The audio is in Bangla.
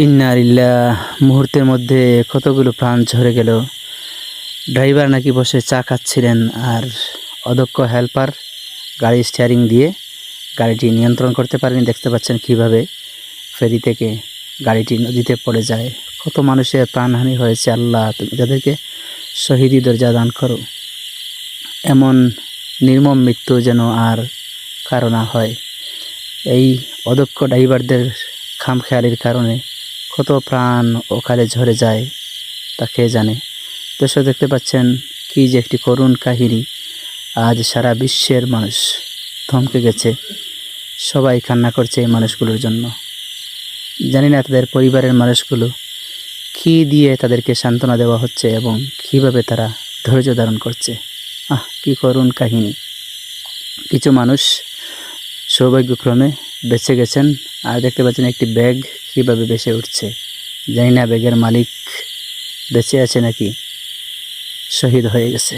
ইন্না লিল্লাহ। মুহূর্তের মধ্যে কতগুলো প্রাণ ঝরে গেল। ড্রাইভার নাকি বসে চা খাচ্ছিলেন, আর অদক্ষ হেল্পার গাড়ি স্টিয়ারিং দিয়ে গাড়িটি নিয়ন্ত্রণ করতে পারেনি। দেখতে পাচ্ছেন কিভাবে ফেরি থেকে গাড়িটি নদীতে পড়ে যায়। কত মানুষের প্রাণহানি হয়েছে। আল্লাহ, তুমি যাদেরকে শহীদি দরজা দান করো। এমন নির্মম মৃত্যু যেন আর কারো না হয়। এই অদক্ষ ড্রাইভারদের খামখেয়ালির কারণে কত প্রাণ ওখানে ঝরে যায় তা কে জানে। দর্শক, দেখতে পাচ্ছেন কি যে একটি করুণ কাহিনী। আজ সারা বিশ্বের মানুষ থমকে গেছে। সবাই কান্না করছে এই মানুষগুলোর জন্য। জানি না তাদের পরিবারের মানুষগুলো কী দিয়ে তাদেরকে সান্ত্বনা দেওয়া হচ্ছে এবং কীভাবে তারা ধৈর্য ধারণ করছে। কি করুণ কাহিনী। কিছু মানুষ সৌভাগ্যক্রমে বেঁচে গেছেন, আর দেখতে পাচ্ছেন একটি ব্যাগ কীভাবে ভেসে উঠছে। জানি না ব্যাগের মালিক বেঁচে আছে নাকি শহীদ হয়ে গেছে।